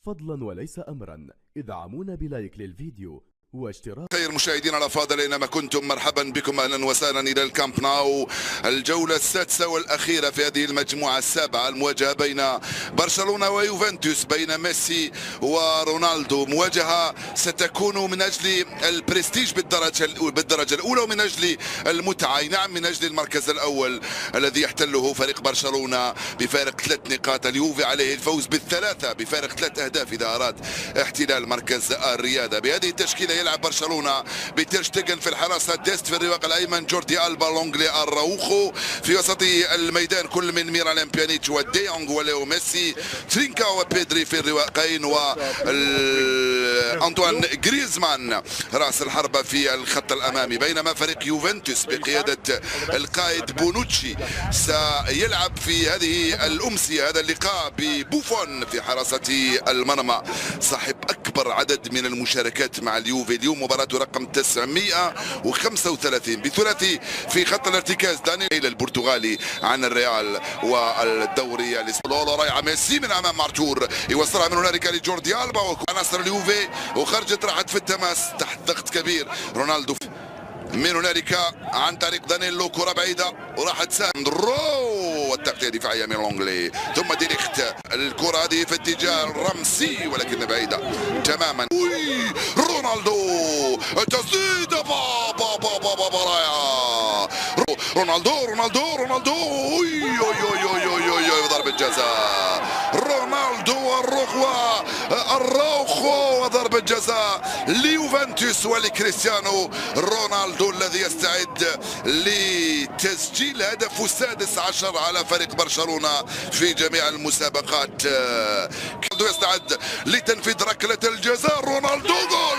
فضلا وليس أمرا ادعمونا بلايك للفيديو واشتراك. خير مشاهدينا الافاضل اينما كنتم، مرحبا بكم، اهلا وسهلا الى الكامب ناو. الجوله السادسه والاخيره في هذه المجموعه السابعه، المواجهه بين برشلونه ويوفنتوس، بين ميسي ورونالدو. مواجهه ستكون من اجل البرستيج بالدرجه الاولى، ومن اجل المتعه، نعم، من اجل المركز الاول الذي يحتله فريق برشلونه بفارق 3 نقاط. اليوفي عليه الفوز بالثلاثه بفارق 3 اهداف اذا اراد احتلال مركز الرياده. بهذه التشكيله يلعب برشلونه بتيرشتيغن في الحراسه، ديست في الرواق الايمن، جوردي ألبا، لونغلي، الراوخو في وسط الميدان، كل من ميرالين بيانيتش وديونغ وليو ميسي، ترينكا وبيدري في الرواقين، وأنطوان غريزمان راس الحربة في الخط الامامي. بينما فريق يوفنتوس بقياده القائد بونوتشي سيلعب في هذه الامسيه هذا اللقاء ببوفون في حراسه المرمى، صاحب اكبر عدد من المشاركات مع اليوفي. اليوم مباراته رقم 935 بثلاثي في خط الارتكاز، دانييل البرتغالي عن الريال والدوري الاسباني. رايعه ميسي من امام مارتور، يوصلها من هنالك لجوردي ألبا وعناصر اليوفي، وخرجت راحت في التماس تحت ضغط كبير. رونالدو من هنالك عن طريق دانيلو، كرة بعيدة وراحت ساندرو، والتغطية الدفاعية من لونغلي، ثم ديليخت. الكرة هذه في اتجاه رمسي ولكن بعيدة تماما. رونالدو تسديدة رائعة. رونالدو ضربة جزاء. رونالدو الراوخو وضربة جزاء ليوفنتوس ولكريستيانو رونالدو الذي يستعد لتسجيل هدفه السادس عشر على فريق برشلونة في جميع المسابقات. رونالدو يستعد لتنفيذ ركلة الجزاء. رونالدو جول.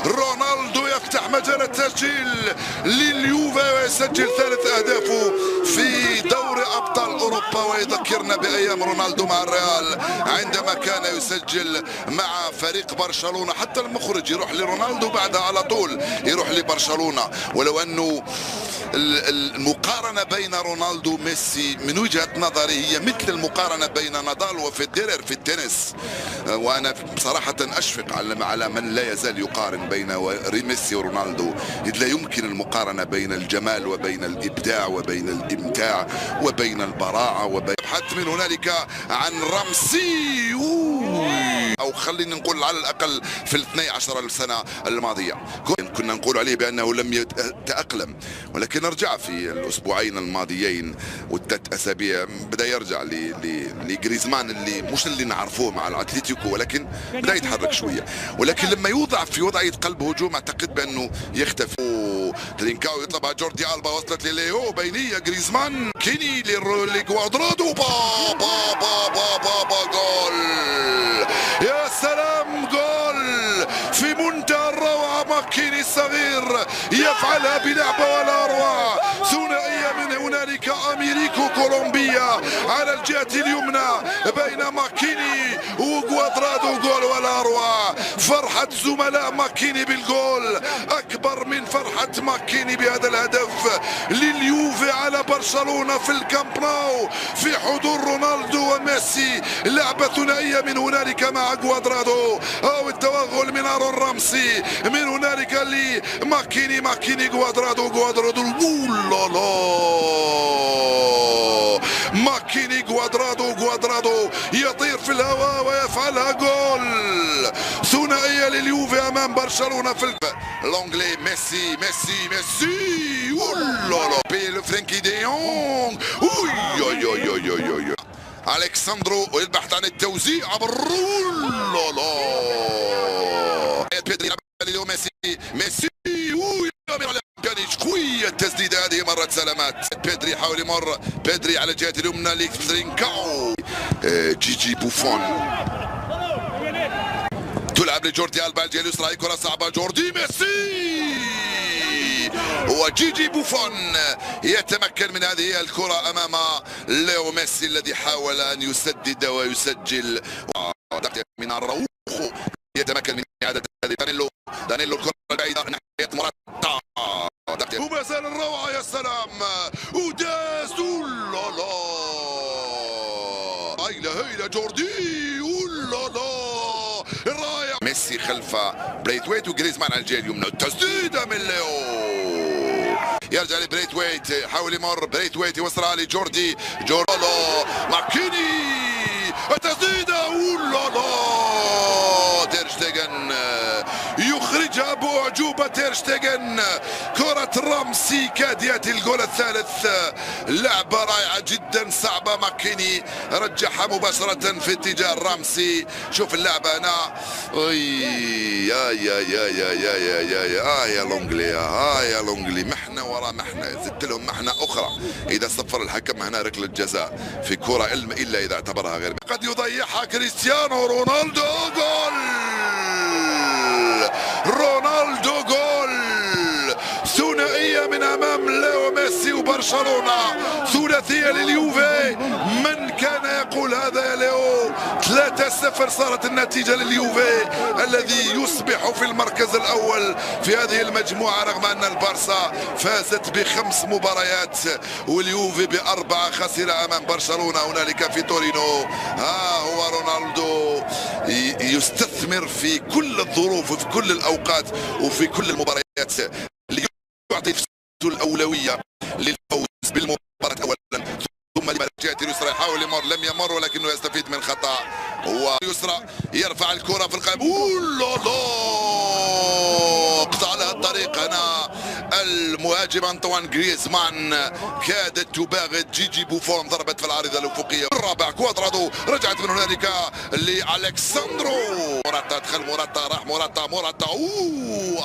رونالدو يفتح مجال التسجيل لليوفي ويسجل 3 أهدافه في دوري أبطال أوروبا، ويذكرنا بأيام رونالدو مع الريال عندما كان يسجل مع فريق برشلونة. حتى المخرج يروح لرونالدو بعدها على طول يروح لبرشلونة. ولو أنه المقارنة بين رونالدو وميسي من وجهة نظري هي مثل المقارنة بين نادال وفيدرر في التنس، وأنا بصراحة أشفق على من لا يزال يقارن بين ميسي ورونالدو، إذ لا يمكن المقارنة بين الجمال وبين الإبداع وبين الإمتاع وبين البراعة وبين حتى من هنالك عن رمسي، أو خلينا نقول على الأقل في 12 سنة الماضية كنا نقول عليه بأنه لم يتأقلم، ولكن رجع في الأسبوعين الماضيين والثلاث أسابيع بدأ يرجع لجريزمان اللي مش اللي نعرفوه مع الأتليتيكو، ولكن بدأ يتحرك شوية. ولكن لما يوضع في وضعية قلب هجوم أعتقد بأنه يختفي. ترينكاو يطلبها جوردي ألبا، وصلت لليو، بينية غريزمان، كيني لكوادرادو، جول. يا سلام، جول في منتهى الروعة. ماكيني الصغير يفعلها بلعبة ولا أروع. ثنائية من هنالك أميريكو كولومبيا على الجهة اليمنى بين ماكيني وكوادرادو، جول ولا أروع. فرحة زملاء ماكيني بالجول أكبر من فرحة ماكيني بهذا الهدف لليوفي على برشلونة في الكامب ناو في حضور رونالدو وميسي. لعبة ثنائية من هنالك مع كوادرادو، أو التوغل من أرون رمسي، من هنالك لماكيني كوادرادو جول. ماكيني كوادرادو يطير في الهواء ويفعلها جول. ثنائية لليوفي أمام برشلونة في لونغلي، ميسي بيل فرانكي ديونغ، ألكساندرو والبحث عن التوزيع عبر بيدري ميسي قوية التسديدة هذه، مرت سلامات. بيدري يحاول يمر، بيدري على الجهة اليمنى لترينكاو، جيجي بوفون تلعب لجوردي ألبا، الجهة اليسرى، كرة صعبة، جوردي ميسي، وجيجي بوفون يتمكن من هذه الكرة أمام ليو ميسي الذي حاول أن يسدد ويسجل. من الراوخو يتمكن من إعادة هذه. دانيلو الكرة البعيدة ناحية مرتا، وما زال الروعة. يا سلام، وداس، لا هيلا جوردي، الراية ميسي خلف بريثويت وجريزمان على الجهة اليمنى. التسديدة من ليو يرجع لبريثويت يحاول يمر بريثويت يوصلها لجوردي ماكيني التسديدة تير شتيغن يخرجها بأعجوبة تير شتيغن. كرة رامسي كاد يأتي الجول الثالث. لعبة رائعة جدا صعبة. ماكيني رجعها مباشرة في اتجاه رامسي. شوف اللعبة هنا يا لونجلي يا لونجلي محنة ورا محنة. زدت لهم محنة أخرى إذا صفر الحكم هنا ركلة جزاء في كرة إلا إذا اعتبرها غير. قد يضيعها كريستيانو رونالدو. جول ثنائية من أمام ليو ميسي وبرشلونة. ثلاثية لليوفي. من كان يقول هذا يا ليو؟ 3-0 صارت النتيجة لليوفي الذي يصبح في المركز الأول في هذه المجموعة رغم أن البارسا فازت ب5 مباريات واليوفي ب4 خسر أمام برشلونة هنالك في تورينو. ها هو رونالدو يستثمر في كل الظروف وفي كل الأوقات وفي كل المباريات ليعطي الأولوية للفوز بالمباراة أولا ثم لجهة اليسرى يحاول يمر لم يمر ولكنه يستفيد من خطأ. ويسرى يرفع الكرة في القلب. قطع لها الطريق هنا المهاجم أنطوان جريزمان. كادت تباغت جيجي بوفون ضربت في العارضة الأفقية. الرابع كوادرادو رجعت من هنالك لألكساندرو موراتا. دخل موراتا راح موراتا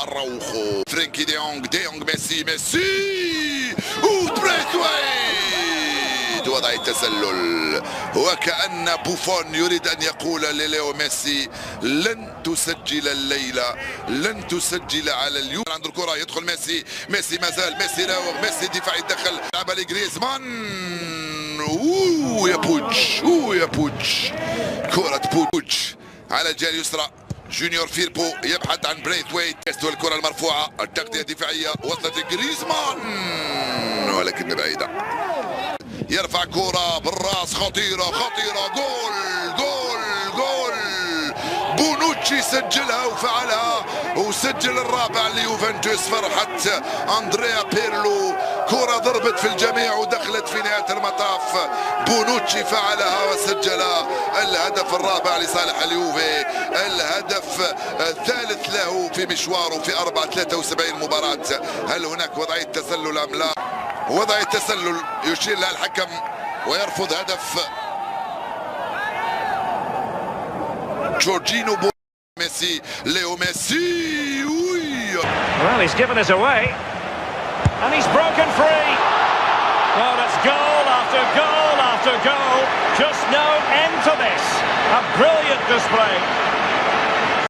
الروخو فرانكي ديونغ ميسي وبريثويت وضع التسلل. وكأن بوفون يريد أن يقول لليو ميسي لن تسجل الليلة لن تسجل على اليوم. عند الكرة يدخل ميسي ما زال ميسي راوغ ميسي دفاع يدخل لعبة لجريزمان. يا بوتش كرة بوتش على الجهة اليسرى. جونيور فيربو يبحث عن بريثويت. يستوى الكرة المرفوعة التغطية الدفاعية وصلت جريزمان ولكن بعيدة. يرفع كرة بالراس خطيرة جول بونوتشي سجلها وفعلها وسجل الرابع ليوفنتوس. فرحة أندريا بيرلو. كرة ضربت في الجميع ودخلت في نهاية المطاف. بونوتشي فعلها وسجل الهدف الرابع لصالح اليوفي. الهدف الثالث له في مشواره في 73 مباراة. هل هناك وضعية تسلل أم لا؟ وضع التسلل يشير لها الحكم ويرفض هدف. جورجينو ميسي ليو ميسي. Well, he's given us away and he's broken free. Well, it's goal after goal after goal. Just no end to this. A brilliant display.